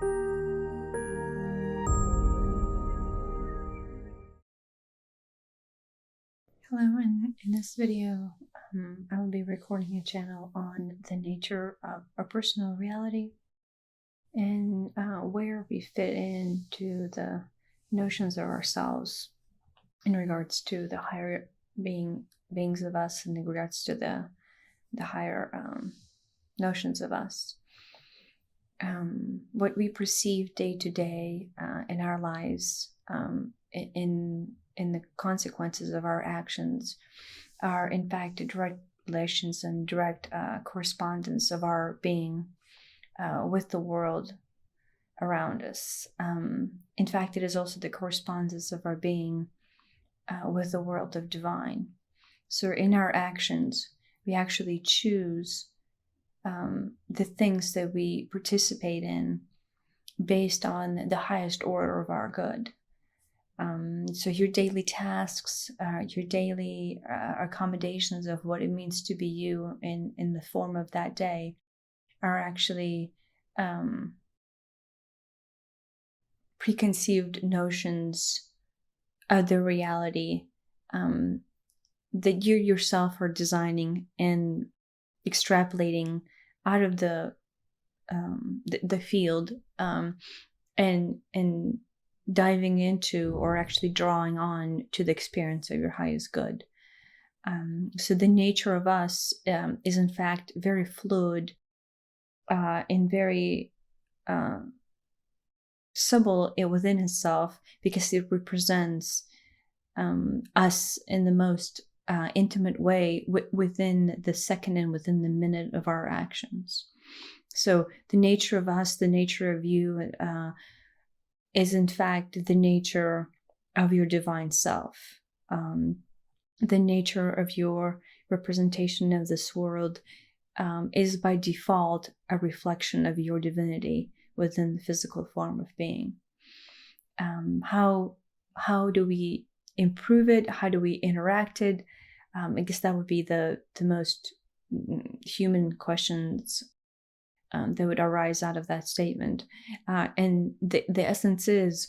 Hello, and in this video, I will be recording a channel on the nature of our personal reality and where we fit into the notions of ourselves in regards to the higher beings of us, in regards to the higher notions of us. What we perceive day to day in our lives, in the consequences of our actions, are in fact direct relations and direct correspondence of our being with the world around us. In fact, it is also the correspondence of our being with the world of divine. So in our actions, we actually choose the things that we participate in based on the highest order of our good. So your daily tasks, your daily accommodations of what it means to be you in the form of that day are actually preconceived notions of the reality that you yourself are designing and extrapolating out of the field and diving into, or actually drawing on to, the experience of your highest good. So the nature of us is in fact very fluid and very subtle within itself, because it represents us in the most intimate way within the second and within the minute of our actions. So the nature of us, the nature of you, is in fact the nature of your divine self. The nature of your representation of this world is by default a reflection of your divinity within the physical form of being. How do we improve it? How do we interact it? I guess that would be the most human questions that would arise out of that statement. And the essence is,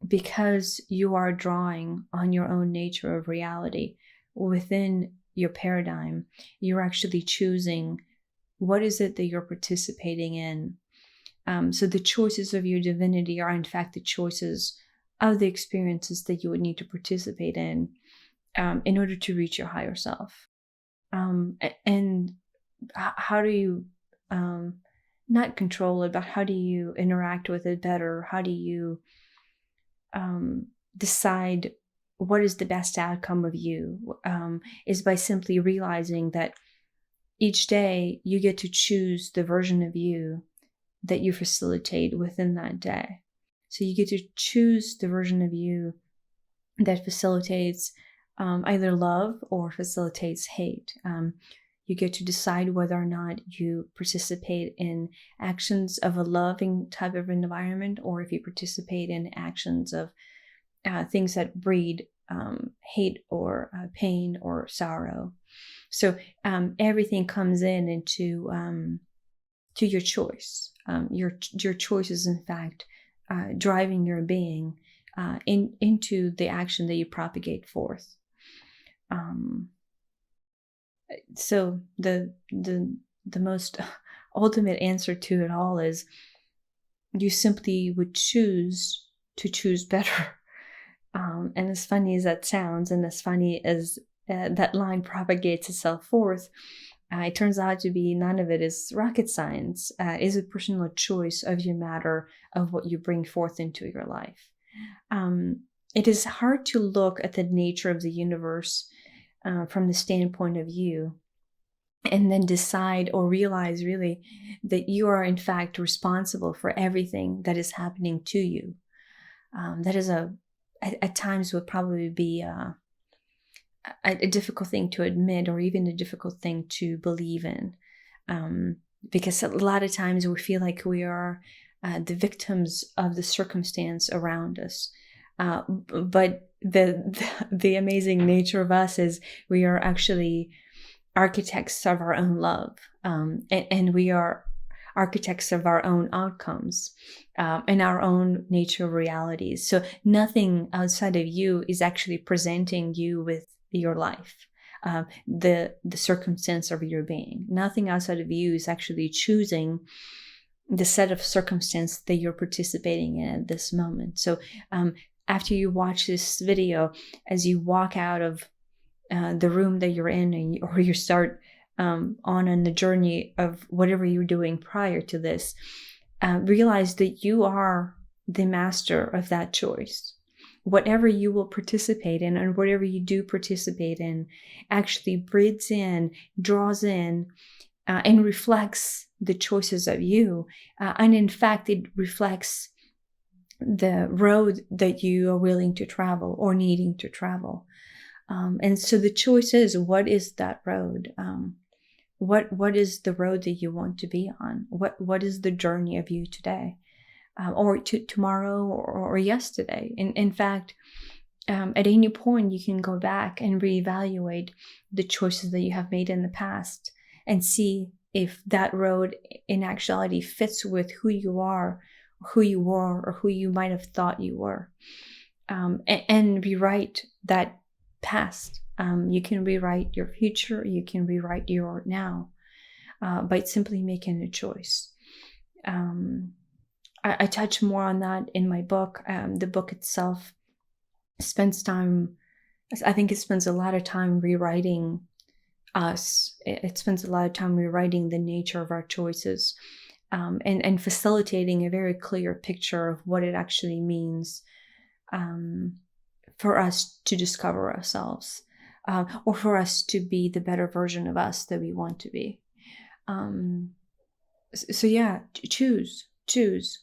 because you are drawing on your own nature of reality within your paradigm, you're actually choosing what is it that you're participating in. So the choices of your divinity are in fact the choices of the experiences that you would need to participate in order to reach your higher self. And how do you not control it, but how do you interact with it better? How do you decide what is the best outcome of you? Is by simply realizing that each day you get to choose the version of you that you facilitate within that day. So you get to choose the version of you that facilitates either love or facilitates hate. You get to decide whether or not you participate in actions of a loving type of environment, or if you participate in actions of things that breed hate or pain or sorrow. So everything comes into to your choice. Your choice is in fact driving your being into the action that you propagate forth. So the most ultimate answer to it all is, you simply would choose to choose better. And as funny as that sounds, and as funny as that line propagates itself forth, it turns out to be none of it is rocket science. Is a personal choice of your matter, of what you bring forth into your life. It is hard to look at the nature of the universe from the standpoint of you, and then decide or realize really that you are in fact responsible for everything that is happening to you. That is at times would probably be a difficult thing to admit, or even a difficult thing to believe in, because a lot of times we feel like we are the victims of the circumstance around us. But the amazing nature of us is we are actually architects of our own love, and we are architects of our own outcomes, and our own nature of realities. So nothing outside of you is actually presenting you with your life, the circumstance of your being. Nothing outside of you is actually choosing the set of circumstance that you're participating in at this moment. So after you watch this video, as you walk out of the room that you're in, or you start on the journey of whatever you're doing prior to this, realize that you are the master of that choice. Whatever you will participate in, and whatever you do participate in, actually breathes in, draws in, and reflects the choices of you. And in fact, it reflects the road that you are willing to travel or needing to travel. And so the choice is, what is that road? What is the road that you want to be on? What is the journey of you today, or tomorrow, or yesterday? In fact, at any point, you can go back and reevaluate the choices that you have made in the past and see if that road in actuality fits with who you are, who you were, or who you might have thought you were, and rewrite that past. You can rewrite your future, you can rewrite your now, by simply making a choice. I touch more on that in my book. The book itself spends time, I think it spends a lot of time rewriting us. It spends a lot of time rewriting the nature of our choices, and facilitating a very clear picture of what it actually means for us to discover ourselves, or for us to be the better version of us that we want to be. So yeah, choose choose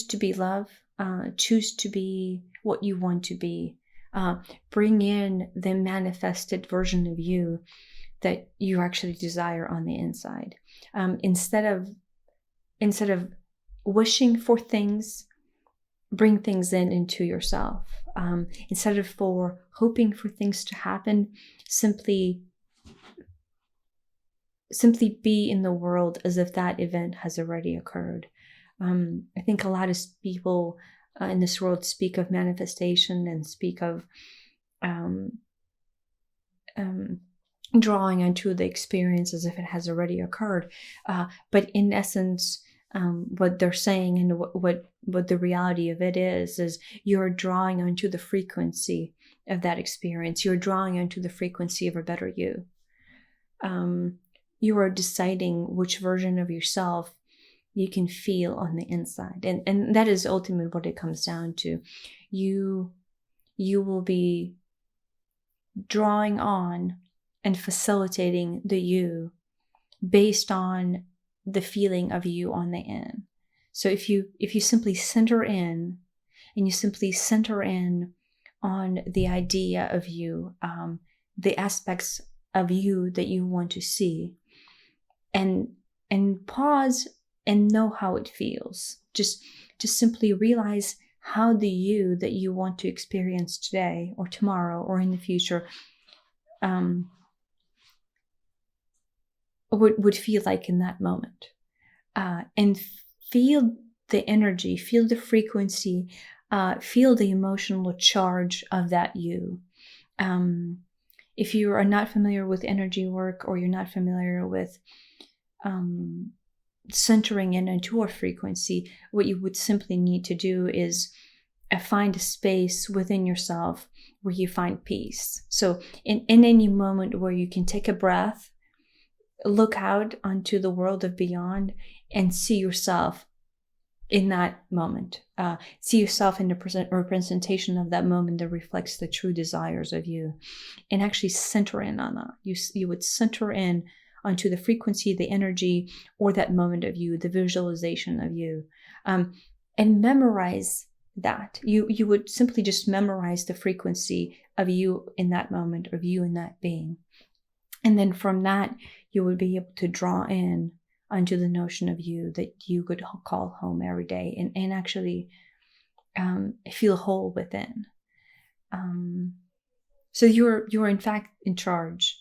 to be love, choose to be what you want to be, bring in the manifested version of you that you actually desire on the inside, instead of wishing for things. Bring things into yourself, instead of hoping for things to happen. Simply be in the world as if that event has already occurred. I think a lot of people in this world speak of manifestation and speak of drawing onto the experience as if it has already occurred. But in essence, what they're saying, and what the reality of it is you're drawing onto the frequency of that experience. You're drawing onto the frequency of a better you. You are deciding which version of yourself you can feel on the inside. And that is ultimately what it comes down to. You will be drawing on and facilitating the you based on the feeling of you on the in. So if you simply center in, and you simply center in on the idea of you, the aspects of you that you want to see, and pause and know how it feels. Just simply realize how the you that you want to experience today or tomorrow or in the future would feel like in that moment, and feel the energy, feel the frequency, feel the emotional charge of that you. If you are not familiar with energy work, or you're not familiar with centering in into a frequency, what you would simply need to do is find a space within yourself where you find peace. So in any moment where you can take a breath, look out onto the world of beyond, and see yourself in that moment. See yourself in the representation of that moment that reflects the true desires of you, and actually center in on that. You would center in onto the frequency, the energy, or that moment of you, the visualization of you, and memorize that. You would simply just memorize the frequency of you in that moment, of you in that being. And then from that, you would be able to draw in onto the notion of you that you could call home every day, and actually feel whole within. So you're in fact in charge,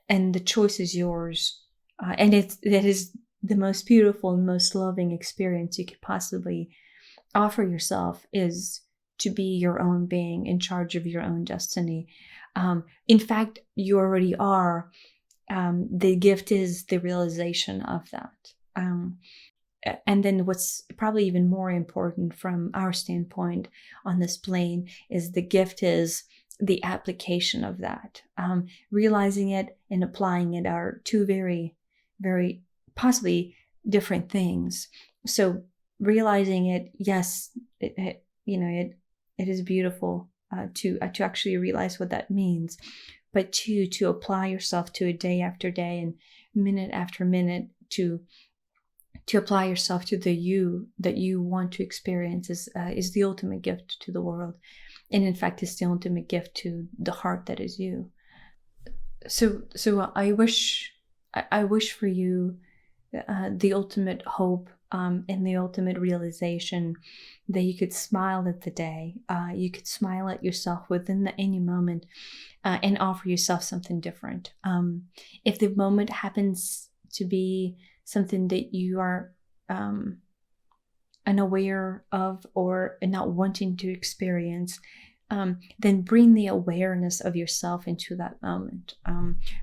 and the choice is yours And that is the most beautiful and most loving experience you could possibly offer yourself, is to be your own being in charge of your own destiny. In fact, you already are. The gift is the realization of that. And then what's probably even more important from our standpoint on this plane is the gift is the application of that. Realizing it and applying it are two very, very possibly different things. So realizing it, yes, it is beautiful to actually realize what that means, but to apply yourself to it day after day and minute after minute, to apply yourself to the you that you want to experience is the ultimate gift to the world, and in fact is the ultimate gift to the heart that is you. So I wish for you the ultimate hope, and the ultimate realization that you could smile at the day, you could smile at yourself within any moment, and offer yourself something different. If the moment happens to be something that you are unaware of or not wanting to experience, then bring the awareness of yourself into that moment.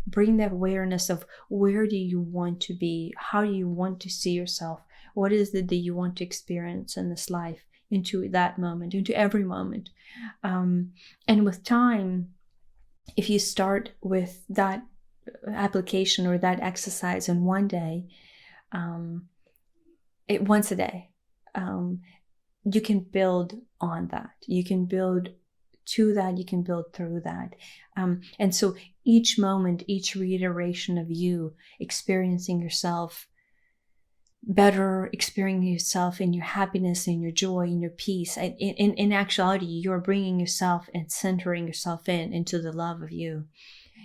Bring the awareness of where do you want to be, how do you want to see yourself, what is it that you want to experience in this life, into that moment, into every moment. And with time, if you start with that application or that exercise in one day, once a day, you can build on that. You can build to that. You can build through that. And so each moment, each reiteration of you experiencing yourself better, experiencing yourself in your happiness, in your joy, in your peace. In actuality, you're bringing yourself and centering yourself into the love of you,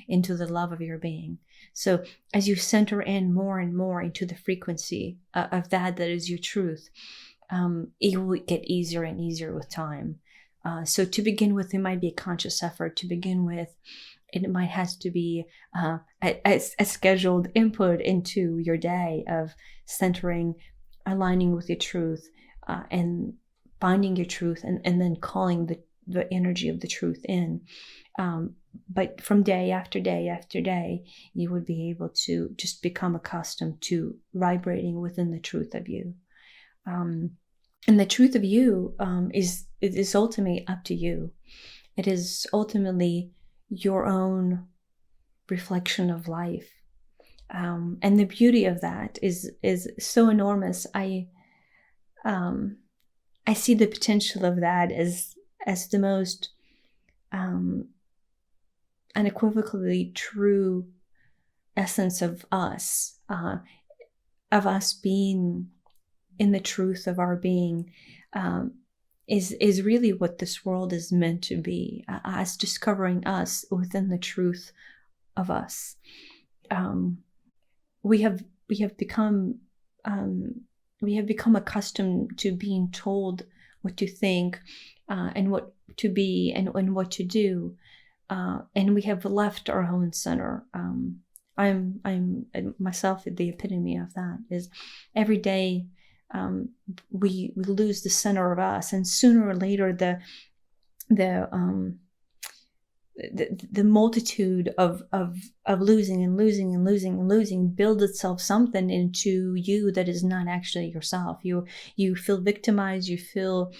into the love of your being. So as you center in more and more into the frequency of that is your truth, it will get easier and easier with time. So to begin with, it might be a conscious effort. To begin with, it might has to be a scheduled input into your day of centering, aligning with your truth, and finding your truth, and then calling the energy of the truth in. But from day after day after day, you would be able to just become accustomed to vibrating within the truth of you. And the truth of you is ultimately up to you. It is ultimately your own reflection of life. And the beauty of that is so enormous. I see the potential of that as the most unequivocally true essence of us being in the truth of our being, is really what this world is meant to be, us discovering us within the truth of us. We have become accustomed to being told what to think, and what to be, and what to do, and we have left our own center. I'm myself the epitome of that. Is every day we lose the center of us, and sooner or later the multitude of losing and losing and losing and losing builds itself something into you that is not actually yourself. You feel victimized. You feel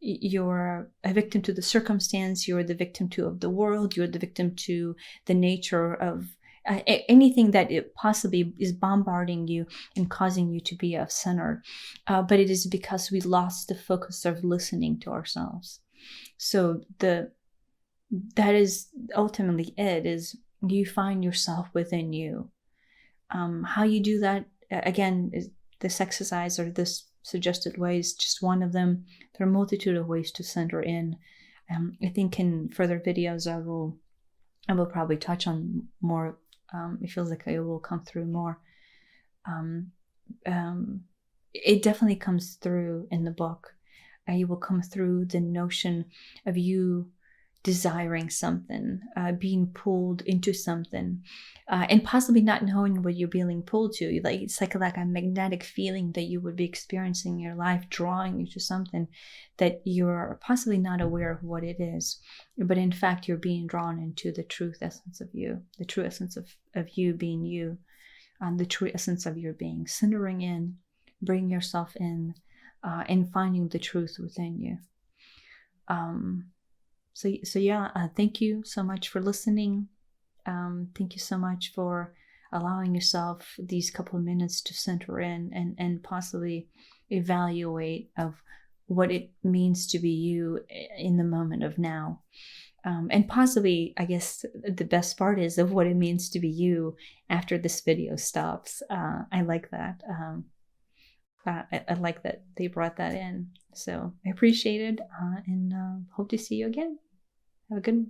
you're a victim to the circumstance. You're the victim of the world. You're the victim to the nature of anything that it possibly is bombarding you and causing you to be off-centered. But it is because we lost the focus of listening to ourselves. So that is ultimately it, is you find yourself within you. How you do that, again, is this exercise or this suggested way is just one of them. There are a multitude of ways to center in. I think in further videos I will probably touch on more. It feels like it will come through more. It definitely comes through in the book. You will come through the notion of you desiring something, being pulled into something, and possibly not knowing what you're being pulled to. Like it's like a magnetic feeling that you would be experiencing in your life, drawing you to something that you're possibly not aware of what it is, but in fact you're being drawn into the truth essence of you, the true essence of you being you, the true essence of your being, centering in, bringing yourself in, and finding the truth within you. So yeah, thank you so much for listening. Thank you so much for allowing yourself these couple of minutes to center in and possibly evaluate of what it means to be you in the moment of now. And possibly, I guess the best part is of what it means to be you after this video stops. I like that. I like that they brought that in. So I appreciate it, and hope to see you again. Have a good